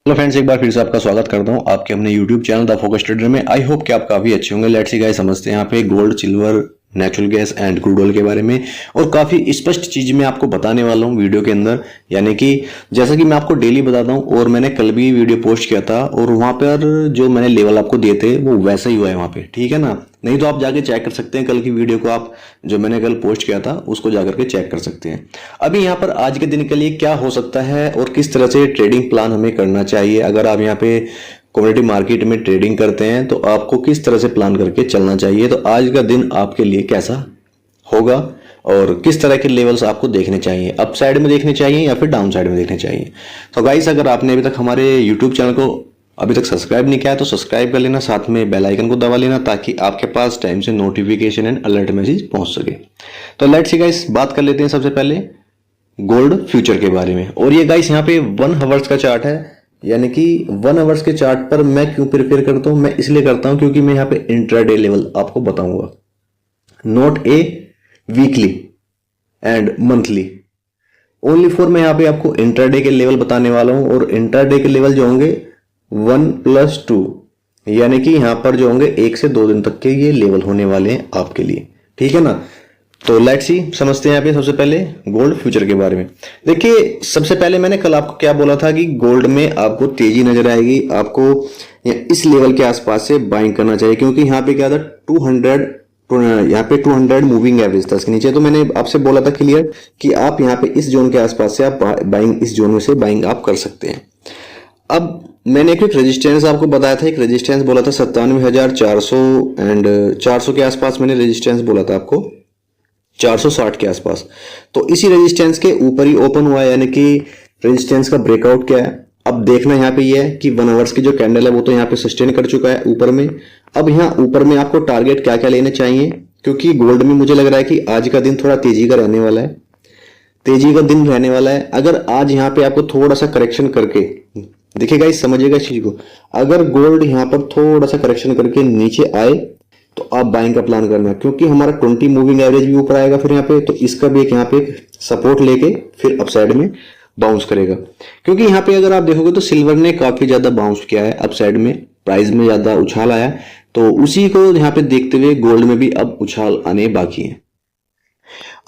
Hello friends, एक बार फिर से आपका स्वागत करता हूं आपके अपने YouTube channel the focus trader में। आई होप कि आप काफी अच्छे होंगे। लेट्स सी गाइस, समझते हैं यहाँ पे gold, silver, natural gas and crude oil के बारे में। और काफी स्पष्ट चीज मैं आपको बताने वाला हूँ वीडियो के अंदर, यानी कि जैसा कि मैं आपको डेली बताता हूँ। और मैंने कल भी वीडियो पोस्ट किया था और वहां पर जो मैंने लेवल आपको दिए थे वो वैसा ही हुआ है वहां पे, ठीक है ना। नहीं तो आप जाके चेक कर सकते हैं कल की वीडियो को, आप जो मैंने कल पोस्ट किया था उसको जाकर के चेक कर सकते हैं। अभी यहाँ पर आज के दिन के लिए क्या हो सकता है और किस तरह से ट्रेडिंग प्लान हमें करना चाहिए। अगर आप यहाँ पे कमोडिटी मार्केट में ट्रेडिंग करते हैं तो आपको किस तरह से प्लान करके चलना चाहिए, तो आज का दिन आपके लिए कैसा होगा और किस तरह के लेवल्स आपको देखने चाहिए, अप साइड में देखने चाहिए या फिर डाउन साइड में देखने चाहिए। तो गाइस, अगर आपने अभी तक हमारे यूट्यूब चैनल को अभी तक सब्सक्राइब नहीं किया है तो सब्सक्राइब कर लेना, साथ में बेल आइकन को दबा लेना ताकि आपके पास टाइम से नोटिफिकेशन एंड अलर्ट मैसेज पहुंच सके। तो लेट्स सी गाइस, बात कर लेते हैं सबसे पहले गोल्ड फ्यूचर के बारे में। और ये गाइस यहाँ पे 1 आवर्स का चार्ट है, यानी कि 1 आवर्स के चार्ट पर मैं क्यों प्रिपेयर करता हूं, मैं इसलिए करता हूं क्योंकि मैं यहाँ पे इंट्राडे लेवल आपको बताऊंगा, not a weekly and monthly. Only for मैं यहाँ पे आपको इंट्राडे के लेवल बताने वाला हूं। और इंट्राडे के लेवल जो होंगे 1+2, यानी कि यहां पर जो होंगे 1 से 2 दिन तक के ये लेवल होने वाले हैं आपके लिए, ठीक है ना। तो लेट्स सी, समझते हैं यहाँ पे सबसे पहले गोल्ड फ्यूचर के बारे में। देखिए, सबसे पहले मैंने कल आपको क्या बोला था कि गोल्ड में आपको तेजी नजर आएगी, आपको इस लेवल के आसपास से बाइंग करना चाहिए, क्योंकि यहाँ पे क्या था 200, यहाँ पे 200 मूविंग एवरेज था इसके नीचे। तो मैंने आपसे बोला था क्लियर कि आप यहाँ पे इस जोन के आसपास से आप बाइंग, इस जोन में से बाइंग आप कर सकते हैं। अब मैंने एक रेजिस्टेंस आपको बताया था, एक रेजिस्टेंस बोला था 97,400 एंड 400 के आसपास मैंने रेजिस्टेंस बोला था आपको, 460 के आसपास। तो इसी रेजिस्टेंस के ऊपर ही ओपन हुआ है, यानी कि रेजिस्टेंस का ब्रेकआउट क्या है। अब देखना यहाँ पे ये है कि 1 आवर्स की जो कैंडल है वो तो यहाँ पे सस्टेन कर चुका है ऊपर में। अब यहाँ ऊपर में आपको टारगेट क्या क्या लेने चाहिए, क्योंकि गोल्ड में मुझे लग रहा है कि आज का दिन थोड़ा तेजी का रहने वाला है, तेजी का दिन रहने वाला है। अगर आज यहाँ पे आपको थोड़ा सा करेक्शन करके, देखिएगा इस समझिएगा इस चीज को, अगर गोल्ड यहाँ पर थोड़ा सा करेक्शन करके नीचे आए तो आप बाइंग का प्लान करना, क्योंकि हमारा 20 मूविंग एवरेज भी ऊपर आएगा फिर यहाँ पे, तो इसका भी एक यहाँ पे सपोर्ट लेके फिर अपसाइड में बाउंस करेगा। क्योंकि यहाँ पे अगर आप देखोगे तो सिल्वर ने काफी ज्यादा बाउंस किया है अपसाइड में, प्राइस में ज्यादा उछाल आया, तो उसी को यहाँ पे देखते हुए गोल्ड में भी अब उछाल आने बाकी है।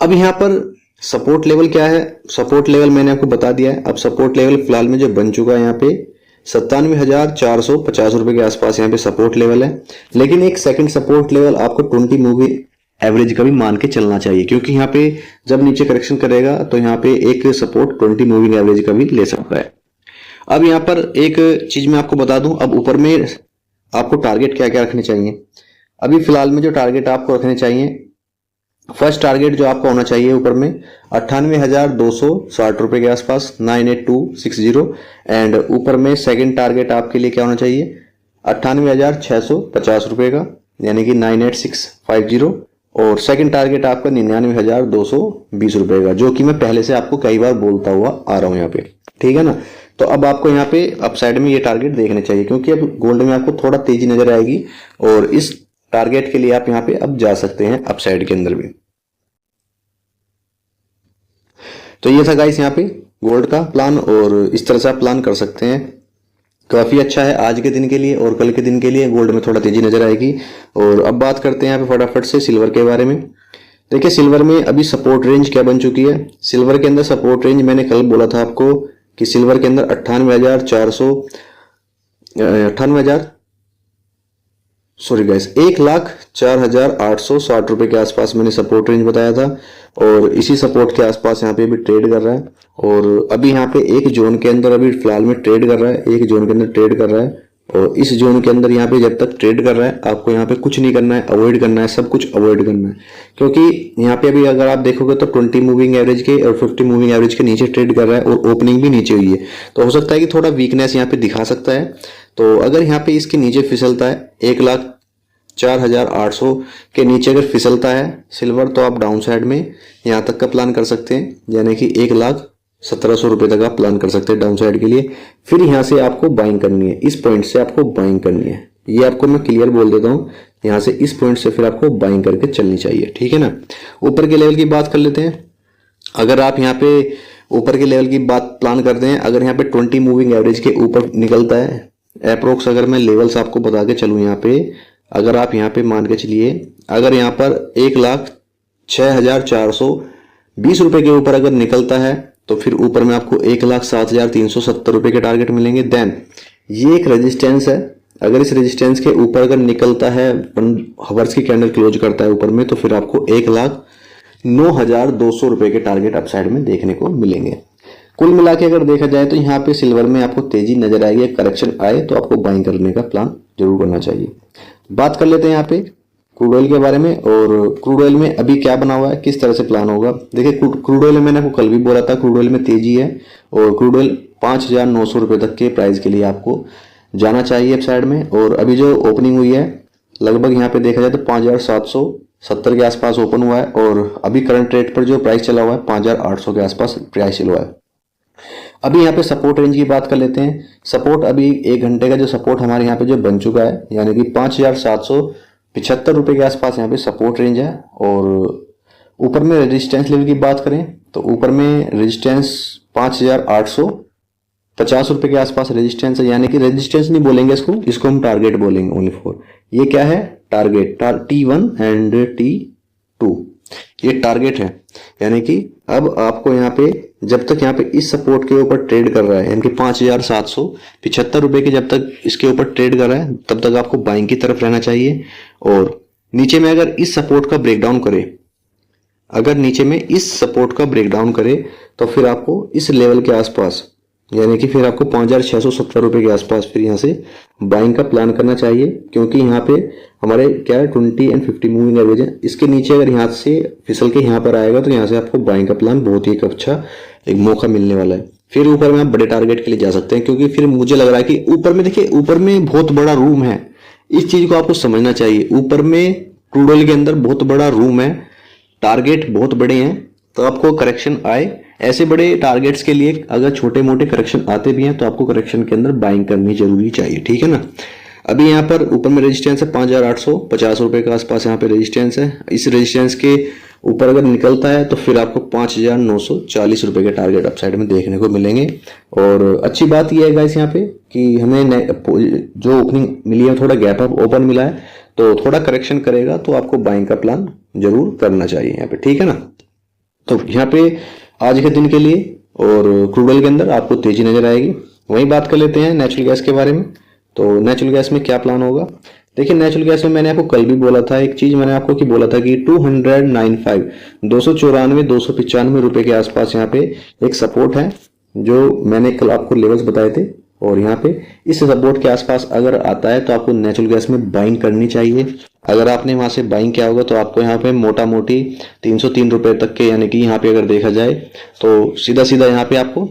अब यहाँ पर सपोर्ट लेवल क्या है, सपोर्ट लेवल मैंने आपको बता दिया है। अब सपोर्ट लेवल फिलहाल में जो बन चुका है यहाँ पे 97,450 रुपए के आसपास यहाँ पे सपोर्ट लेवल है। लेकिन एक सेकंड सपोर्ट लेवल आपको 20 मूवी एवरेज का भी मान के चलना चाहिए, क्योंकि यहाँ पे जब नीचे करेक्शन करेगा तो यहाँ पे एक सपोर्ट 20 मूविंग एवरेज का भी ले सकता है। अब यहाँ पर एक चीज मैं आपको बता दूं, अब ऊपर में आपको टारगेट क्या क्या रखने चाहिए। अभी फिलहाल में जो टारगेट आपको रखने चाहिए, फर्स्ट टारगेट जो आपका होना चाहिए ऊपर में 98,260 रुपए के आसपास, 98260। एंड ऊपर में सेकंड टारगेट आपके लिए क्या होना चाहिए 98,650 रुपए का, यानी कि 98650। और सेकंड टारगेट आपका 99,220 रुपए का, जो कि मैं पहले से आपको कई बार बोलता हुआ आ रहा हूं यहाँ पे, ठीक है ना। तो अब आपको यहाँ पे अपसाइड में ये टारगेट देखने चाहिए, क्योंकि अब गोल्ड में आपको थोड़ा तेजी नजर आएगी और इस टारगेट के लिए आप यहाँ पे अब जा सकते हैं अपसाइड के अंदर भी। तो ये था गाइस यहाँ पे गोल्ड का प्लान, और इस तरह से आप प्लान कर सकते हैं। काफी अच्छा है आज के दिन के लिए, और कल के दिन के लिए गोल्ड में थोड़ा तेजी नजर आएगी। और अब बात करते हैं यहाँ पे फटाफट से सिल्वर के बारे में। देखिए, सिल्वर में अभी सपोर्ट रेंज क्या बन चुकी है। सिल्वर के अंदर सपोर्ट रेंज मैंने कल बोला था आपको कि सिल्वर के अंदर 1,04,860 रुपए के आसपास मैंने सपोर्ट रेंज बताया था, और इसी सपोर्ट के आसपास यहाँ पे भी ट्रेड कर रहा है। और अभी यहाँ पे एक जोन के अंदर अभी फिलहाल में ट्रेड कर रहा है, एक जोन के अंदर ट्रेड कर रहा है। और इस जोन के अंदर यहाँ पे जब तक ट्रेड कर रहा है आपको यहाँ पे कुछ नहीं करना है, अवॉइड करना है, सब कुछ अवॉइड करना है। क्योंकि यहाँ पे अभी अगर आप देखोगे तो 20 मूविंग एवरेज के और 50 मूविंग एवरेज के नीचे ट्रेड कर रहा है, और ओपनिंग भी नीचे हुई है, तो हो सकता है कि थोड़ा वीकनेस यहाँ पे दिखा सकता है। तो अगर यहाँ पे इसके नीचे फिसलता है 1,04,800 के नीचे अगर फिसलता है सिल्वर, तो आप डाउन साइड में यहाँ तक का प्लान कर सकते हैं, यानी कि 1,17,000 रुपए तक आप प्लान कर सकते हैं डाउन साइड के लिए। फिर यहाँ से आपको बाइंग करनी है, इस पॉइंट से आपको बाइंग करनी है, ये आपको मैं क्लियर बोल देता हूँ। यहाँ से इस पॉइंट से फिर आपको बाइंग करके चलनी चाहिए, ठीक है ना। ऊपर के लेवल की बात कर लेते हैं। अगर आप यहाँ पे ऊपर के लेवल की बात प्लान करते हैं। अगर यहाँ पे 20 मूविंग एवरेज के ऊपर निकलता है अप्रोक्स, अगर मैं लेवल्स आपको बता के चलूँ यहाँ पे, अगर आप यहाँ पे मान के चलिए, अगर यहाँ पर 1,06,420 रुपए के ऊपर अगर निकलता है तो फिर ऊपर में आपको 1,07,370 रुपए के टारगेट मिलेंगे। देन ये एक रेजिस्टेंस है, अगर इस रेजिस्टेंस के ऊपर अगर निकलता है, 1 हावर्स की कैंडल क्लोज करता है ऊपर में, तो फिर आपको 1,09,200 रुपए के टारगेट अपसाइड में देखने को मिलेंगे। कुल मिला के अगर देखा जाए तो यहाँ पे सिल्वर में आपको तेजी नजर आएगी, करेक्शन आए तो आपको बाइंग करने का प्लान जरूर करना चाहिए। बात कर लेते हैं यहाँ पे क्रूड ऑयल के बारे में, और क्रूड ऑयल में अभी क्या बना हुआ है, किस तरह से प्लान होगा। देखिए क्रूड ऑयल में मैंने आपको कल भी बोला था, क्रूड ऑयल में तेजी है और क्रूड ऑयल 5,900 रुपए तक के प्राइस के लिए आपको जाना चाहिए अपसाइड में। और अभी जो ओपनिंग हुई है लगभग यहाँ पे देखा जाए तो 5,770 के आसपास ओपन हुआ है, और अभी करंट रेट पर जो प्राइस चला हुआ है 5,800 के आसपास प्राइस चला हुआ है। अभी यहाँ पे सपोर्ट रेंज की बात कर लेते हैं। सपोर्ट अभी 1 घंटे का जो सपोर्ट हमारे यहाँ पे जो बन चुका है, यानी कि 5,775 रुपए के आसपास यहाँ पे सपोर्ट रेंज है। और ऊपर में रेजिस्टेंस लेवल की बात करें तो ऊपर में रेजिस्टेंस 5,850 रुपए के आसपास रेजिस्टेंस है, यानी कि रेजिस्टेंस नहीं बोलेंगे इसको हम टारगेट बोलेंगे ओनली फॉर। ये क्या है, टारगेट T1 एंड T2 ये टारगेट है। यानी कि अब आपको यहाँ पे जब तक यहाँ पे इस सपोर्ट के ऊपर ट्रेड कर रहा है, यानी कि 5,775 रुपए के जब तक इसके ऊपर ट्रेड कर रहा है तब तक आपको बाइंग की तरफ रहना चाहिए। और नीचे में अगर इस सपोर्ट का ब्रेकडाउन करे, अगर नीचे में इस सपोर्ट का ब्रेकडाउन करे तो फिर आपको इस लेवल के आसपास, यानी कि फिर आपको 5,670 रुपए के आसपास फिर यहाँ से बाइंग का प्लान करना चाहिए। क्योंकि यहाँ पे हमारे क्या है 20 एंड 50 मूविंग एवरेज है, इसके नीचे अगर यहाँ से फिसल के यहाँ पर आएगा तो यहाँ से आपको बाइंग का प्लान बहुत ही एक अच्छा एक मौका मिलने वाला है। फिर ऊपर में आप बड़े टारगेट के लिए जा सकते हैं, क्योंकि फिर मुझे लग रहा है कि ऊपर में देखिए ऊपर में बहुत बड़ा रूम है, इस चीज को आपको समझना चाहिए। ऊपर में क्रूड ऑयल के अंदर बहुत बड़ा रूम है, टारगेट बहुत बड़े हैं, तो आपको करेक्शन आए ऐसे बड़े टारगेट्स के लिए अगर छोटे मोटे करेक्शन आते भी हैं तो आपको करेक्शन के अंदर बाइंग करनी जरूरी चाहिए, ठीक है ना। अभी यहाँ पर ऊपर में रेजिस्टेंस है 5,850 रुपए के आसपास यहाँ पे रेजिस्टेंस है। इस रेजिस्टेंस के ऊपर अगर निकलता है तो फिर आपको 5,940 रुपए के टारगेट अपसाइड में देखने को मिलेंगे। और अच्छी बात यह है गाइस यहाँ पे कि हमें जो ओपनिंग मिली है थोड़ा गैप अप ओपन मिला है, तो थोड़ा करेक्शन करेगा तो आपको बाइंग का प्लान जरूर करना चाहिए यहाँ पे, ठीक है ना। तो यहाँ पे आज के दिन के लिए और क्रूड ऑयल के अंदर आपको तेजी नजर आएगी। वहीं बात कर लेते हैं नेचुरल गैस के बारे में। तो नेचुरल गैस में क्या प्लान होगा, देखिए नेचुरल गैस में मैंने आपको कल भी बोला था, एक चीज मैंने आपको बोला था कि 295 रुपए के आसपास यहाँ पे एक सपोर्ट है, जो मैंने कल आपको लेवल्स बताए थे। और यहाँ पे इस सपोर्ट के आसपास अगर आता है तो आपको नेचुरल गैस में बाइंग करनी चाहिए। अगर आपने वहां से बाइंग किया होगा तो आपको यहाँ पे मोटा मोटी 303 रुपए तक के, यानी कि यहाँ पे अगर देखा जाए तो सीधा सीधा यहाँ पे आपको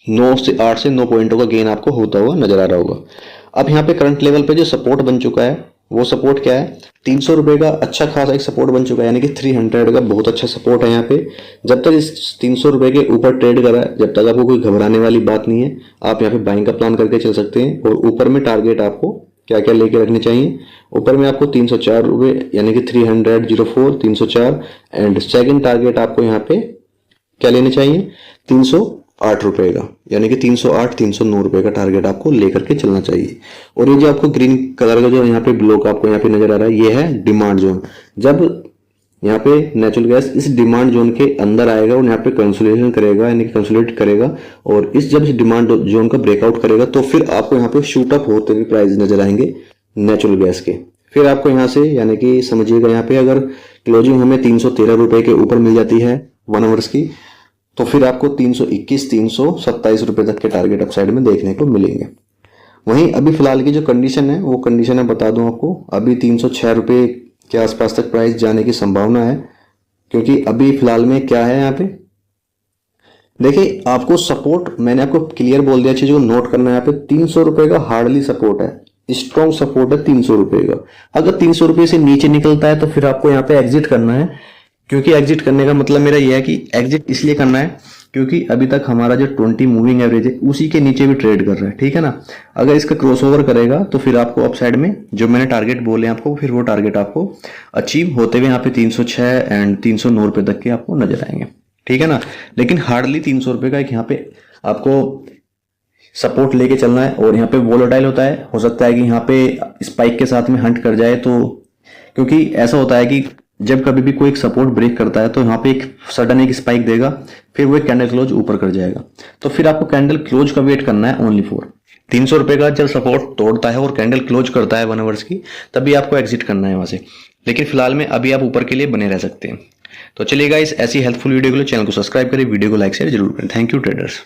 8 से 9 पॉइंटों का गेन आपको होता हुआ नजर आ रहा होगा। अब यहाँ पे करंट लेवल पे जो सपोर्ट बन चुका है वो सपोर्ट क्या है, 300 रुपए का अच्छा खासा एक सपोर्ट बन चुका है, यानी कि 300 का बहुत अच्छा सपोर्ट है यहाँ पे। जब तक इस 300 रुपए के ऊपर ट्रेड करा है, जब तक आपको कोई घबराने वाली बात नहीं है, आप यहाँ पे बाइंग का प्लान करके चल सकते हैं। और ऊपर में टारगेट आपको क्या क्या लेके रखने चाहिए, ऊपर में आपको 304 रुपए यानी कि 304 304 एंड सेकंड टारगेट आपको यहाँ पे क्या लेने चाहिए 308 रुपए का, यानी कि 308 309 रुपए का टारगेट आपको लेकर के चलना चाहिए। और ये जो आपको ग्रीन कलर का जो यहाँ पे ब्लॉक आपको यहाँ पे नजर आ रहा है ये है डिमांड जोन। जब यहाँ पे नेचुरल गैस इस डिमांड जोन के अंदर आएगा और यहाँ पे कंसोलिडेशन करेगा, यानी कि कंसोलिडेट करेगा, और जब इस डिमांड जोन का ब्रेकआउट करेगा तो फिर आपको यहाँ पे शूट अप होते हुए प्राइस नजर आएंगे नेचुरल गैस के। फिर आपको यहाँ से यानी कि समझिएगा यहाँ पे अगर क्लोजिंग हमें 313 रुपए के ऊपर मिल जाती है 1 आवर्स की, तो फिर आपको 321 327 रुपए तक के टारगेट अपसाइड में देखने को मिलेंगे। वहीं अभी फिलहाल की जो कंडीशन है वो कंडीशन है बता दूं आपको, अभी 306 रुपए के आसपास तक प्राइस जाने की संभावना है। क्योंकि अभी फिलहाल में क्या है यहाँ पे देखिए, आपको सपोर्ट मैंने आपको क्लियर बोल दिया, चीज को नोट करना है। यहाँ पे 300 रुपए का हार्डली सपोर्ट है, स्ट्रॉन्ग सपोर्ट है 300 रुपए का। अगर 300 रुपए से नीचे निकलता है तो फिर आपको यहाँ पे एग्जिट करना है। क्योंकि एग्जिट करने का मतलब मेरा यह है कि एग्जिट इसलिए करना है क्योंकि अभी तक हमारा जो 20 मूविंग एवरेज है उसी के नीचे भी ट्रेड कर रहा है, ठीक है ना। अगर इसका क्रॉसओवर करेगा तो फिर आपको अपसाइड में जो मैंने टारगेट बोले आपको, फिर वो टारगेट आपको अचीव होते हुए यहाँ पे 306 एंड 309 रुपए तक के आपको नजर आएंगे। ठीक है ना। लेकिन हार्डली 300 रुपये का एक यहाँ पे आपको सपोर्ट लेके चलना है। और यहाँ पे वोलेटाइल होता है, हो सकता है कि यहाँ पे स्पाइक के साथ में हंट कर जाए, तो क्योंकि ऐसा होता है कि जब कभी भी कोई एक सपोर्ट ब्रेक करता है तो यहाँ पे एक सडन एक स्पाइक देगा, फिर वो एक कैंडल क्लोज ऊपर कर जाएगा। तो फिर आपको कैंडल क्लोज का वेट करना है ओनली फॉर 300 रुपये का। जब सपोर्ट तोड़ता है और कैंडल क्लोज करता है 1 आवर्स की, तभी आपको एग्जिट करना है वहां से। लेकिन फिलहाल में अभी आप ऊपर के लिए बने रह सकते हैं। तो चलिए गाइस, ऐसी हेल्पफुल वीडियो के लिए चैनल को सब्सक्राइब करें, वीडियो को लाइक शेयर जरूर करें। Thank you traders.